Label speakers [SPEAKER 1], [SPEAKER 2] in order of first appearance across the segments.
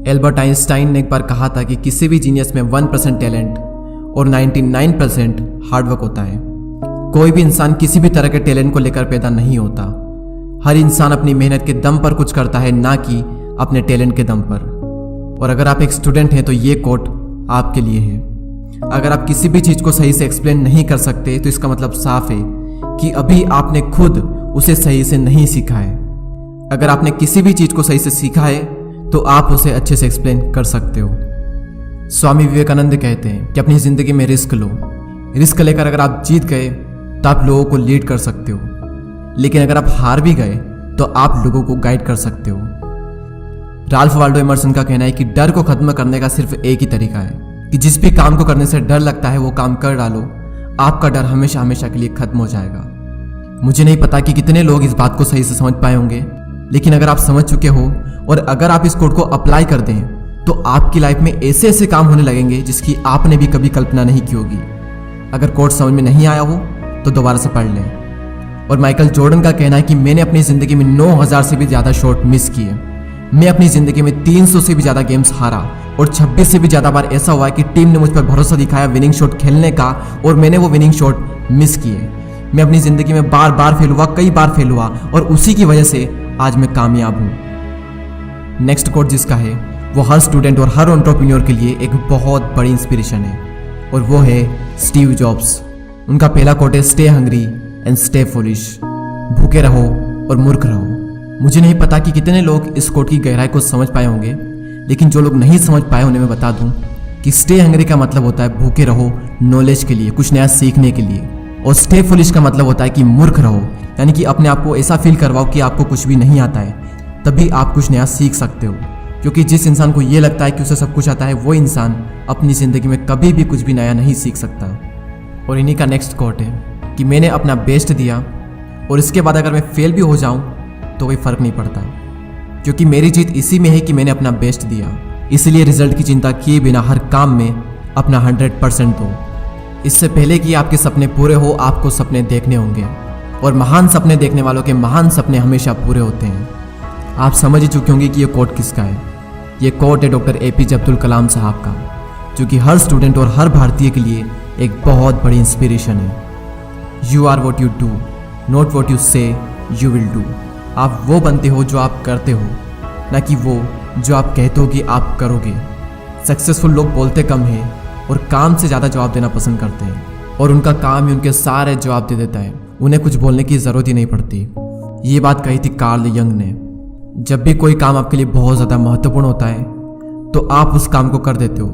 [SPEAKER 1] Albert Einstein ने एक बार कहा था कि किसी भी जीनियस में 1% टैलेंट और 99% हार्डवर्क होता है। कोई भी इंसान किसी भी तरह के टैलेंट को लेकर पैदा नहीं होता। हर इंसान अपनी मेहनत के दम पर कुछ करता है, ना कि अपने टैलेंट के दम पर। और अगर आप एक स्टूडेंट हैं तो ये कोट आपके लिए है। अगर आप किसी भी चीज़ को सही से एक्सप्लेन नहीं कर सकते तो इसका मतलब साफ है कि अभी आपने खुद उसे सही से नहीं सीखा है। अगर आपने किसी भी चीज़ को सही से सीखा है तो आप उसे अच्छे से एक्सप्लेन कर सकते हो। स्वामी विवेकानंद कहते हैं कि अपनी ज़िंदगी में रिस्क लो। रिस्क लेकर अगर आप जीत गए तो आप लोगों को लीड कर सकते हो, लेकिन अगर आप हार भी गए तो आप लोगों को गाइड कर सकते हो। राल्फ वाल्डो एमर्सन का कहना है कि डर को खत्म करने का सिर्फ एक ही तरीका है कि जिस भी काम को करने से डर लगता है वो काम कर डालो, आपका डर हमेशा हमेशा के लिए खत्म हो जाएगा। मुझे नहीं पता कि कितने लोग इस बात को सही से समझ पाए होंगे, लेकिन अगर आप समझ चुके हो और अगर आप इस कोड को अप्लाई कर दें तो आपकी लाइफ में ऐसे ऐसे काम होने लगेंगे जिसकी आपने भी कभी कल्पना नहीं की होगी। अगर कोड समझ में नहीं आया हो तो दोबारा से पढ़ लें। और माइकल जॉर्डन का कहना है कि मैंने अपनी ज़िंदगी में 9000 से भी ज़्यादा शॉट मिस किए। मैं अपनी ज़िंदगी में 300 से भी ज़्यादा गेम्स हारा और 26 से भी ज़्यादा बार ऐसा हुआ है कि टीम ने मुझ पर भरोसा दिखाया विनिंग शॉट खेलने का और मैंने वो विनिंग शॉट मिस किए। मैं अपनी ज़िंदगी में बार बार फेल हुआ, कई बार फेल हुआ और उसी की वजह से आज मैं कामयाब हूँ। नेक्स्ट कोट जिसका है वो हर स्टूडेंट और हर एंटरप्रेन्योर के लिए एक बहुत बड़ी इंस्पिरेशन है और वो है स्टीव जॉब्स। उनका पहला कोट है stay hungry and stay foolish. भूखे रहो और मूर्ख रहो। मुझे नहीं पता कि कितने लोग इस कोट की गहराई को समझ पाए होंगे, लेकिन जो लोग नहीं समझ पाए उन्हें मैं बता दूं कि स्टे हंग्री का मतलब होता है भूखे रहो नॉलेज के लिए, कुछ नया सीखने के लिए। और स्टे फुलिश का मतलब होता है कि मूर्ख रहो, यानी कि अपने आप को ऐसा फील करवाओ कि आपको कुछ भी नहीं आता है, तभी आप कुछ नया सीख सकते हो। क्योंकि जिस इंसान को ये लगता है कि उसे सब कुछ आता है, वो इंसान अपनी ज़िंदगी में कभी भी कुछ भी नया नहीं सीख सकता। और इन्हीं का नेक्स्ट कोट है कि मैंने अपना बेस्ट दिया और इसके बाद अगर मैं फेल भी हो जाऊं तो कोई फ़र्क नहीं पड़ता, क्योंकि मेरी जीत इसी में है कि मैंने अपना बेस्ट दिया। इसलिए रिजल्ट की चिंता किए बिना हर काम में अपना 100% दो। इससे पहले कि आपके सपने पूरे हो, आपको सपने देखने होंगे, और महान सपने देखने वालों के महान सपने हमेशा पूरे होते हैं। आप समझ ही चुके होंगे कि ये कोट किसका है। ये कोट है डॉक्टर APJ अब्दुल कलाम साहब का, जो कि हर स्टूडेंट और हर भारतीय के लिए एक बहुत बड़ी इंस्पिरेशन है। You are what you do, not what you say you will do. आप वो बनते हो जो आप करते हो, ना कि वो जो आप कहते हो कि आप करोगे। सक्सेसफुल लोग बोलते कम हैं और काम से ज़्यादा जवाब देना पसंद करते हैं, और उनका काम ही उनके सारे जवाब दे देता है। उन्हें कुछ बोलने की ज़रूरत ही नहीं पड़ती। ये बात कही थी कार्ल यंग ने। जब भी कोई काम आपके लिए बहुत ज़्यादा महत्वपूर्ण होता है तो आप उस काम को कर देते हो,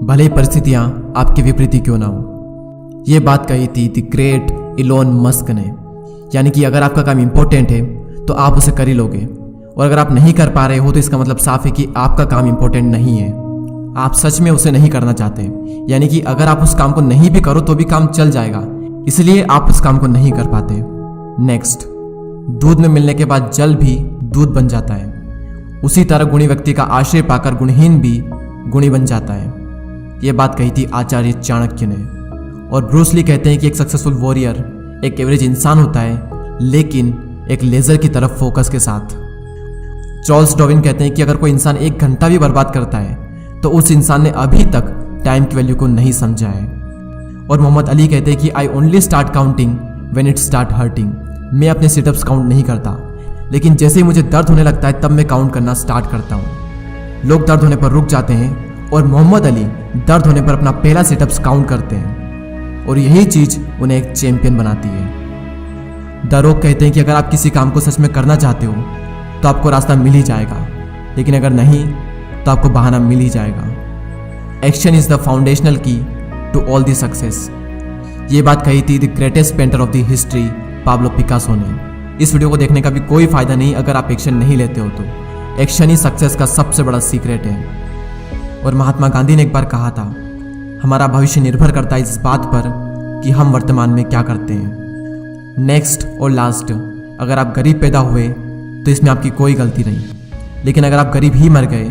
[SPEAKER 1] भले ही परिस्थितियाँ आपके विपरीत क्यों ना हो। ये बात कही थी द ग्रेट इलोन मस्क ने, यानी कि अगर आपका काम इम्पोर्टेंट है तो आप उसे कर ही लोगे, और अगर आप नहीं कर पा रहे हो तो इसका मतलब साफ है कि आपका काम इम्पोर्टेंट नहीं है। आप सच में उसे नहीं करना चाहते, यानी कि अगर आप उस काम को नहीं भी करो तो भी काम चल जाएगा, इसलिए आप उस काम को नहीं कर पाते। नेक्स्ट, दूध में मिलने के बाद जल भी दूध बन जाता है, उसी तरह गुणी व्यक्ति का आश्रय पाकर गुणहीन भी गुणी बन जाता है। यह बात कही थी आचार्य चाणक्य ने। और ब्रूस ली कहते हैं कि एक सक्सेसफुल वॉरियर एक एवरेज इंसान होता है, लेकिन एक लेजर की तरफ फोकस के साथ। चार्ल्स डार्विन कहते हैं कि अगर कोई इंसान 1 घंटा भी बर्बाद करता है तो उस इंसान ने अभी तक टाइम की वैल्यू को नहीं समझा है। और मोहम्मद अली कहते हैं कि I only start counting when it start hurting. मैं अपने सिटअप्स काउंट नहीं करता, लेकिन जैसे ही मुझे दर्द होने लगता है तब मैं काउंट करना स्टार्ट करता हूँ। लोग दर्द होने पर रुक जाते हैं और मोहम्मद अली दर्द होने पर अपना पहला सिटअप्स काउंट करते हैं, और यही चीज़ उन्हें एक चैंपियन बनाती है। द रॉक कहते हैं कि अगर आप किसी काम को सच में करना चाहते हो तो आपको रास्ता मिल ही जाएगा, लेकिन अगर नहीं तो आपको बहाना मिल ही जाएगा। एक्शन इज द फाउंडेशनल की टू ऑल द सक्सेस। ये बात कही थी the greatest painter of the history Pablo Picasso ने। इस वीडियो को देखने का भी कोई फायदा नहीं अगर आप एक्शन नहीं लेते हो तो। एक्शन ही सक्सेस का सबसे बड़ा सीक्रेट है। और महात्मा गांधी ने एक बार कहा था, हमारा भविष्य निर्भर करता है इस बात पर कि हम वर्तमान में क्या करते हैं। नेक्स्ट और लास्ट, अगर आप गरीब पैदा हुए तो इसमें आपकी कोई गलती नहीं, लेकिन अगर आप गरीब ही मर गए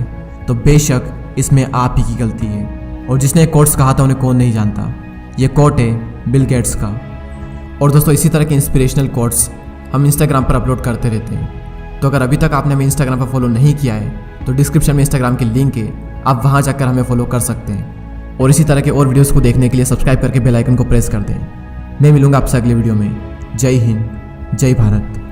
[SPEAKER 1] तो बेशक इसमें आप ही की गलती है। और जिसने कोट्स कहा था उन्हें कौन नहीं जानता। ये कोट है बिल गेट्स का। और दोस्तों, इसी तरह के इंस्पिरेशनल कोट्स हम इंस्टाग्राम पर अपलोड करते रहते हैं, तो अगर अभी तक आपने हमें इंस्टाग्राम पर फॉलो नहीं किया है तो डिस्क्रिप्शन में इंस्टाग्राम की लिंक है, आप वहाँ जाकर हमें फॉलो कर सकते हैं। और इसी तरह के और वीडियोस को देखने के लिए सब्सक्राइब करके बेल आइकन को प्रेस कर दें। मैं मिलूंगा आपसे अगले वीडियो में। जय हिंद, जय भारत।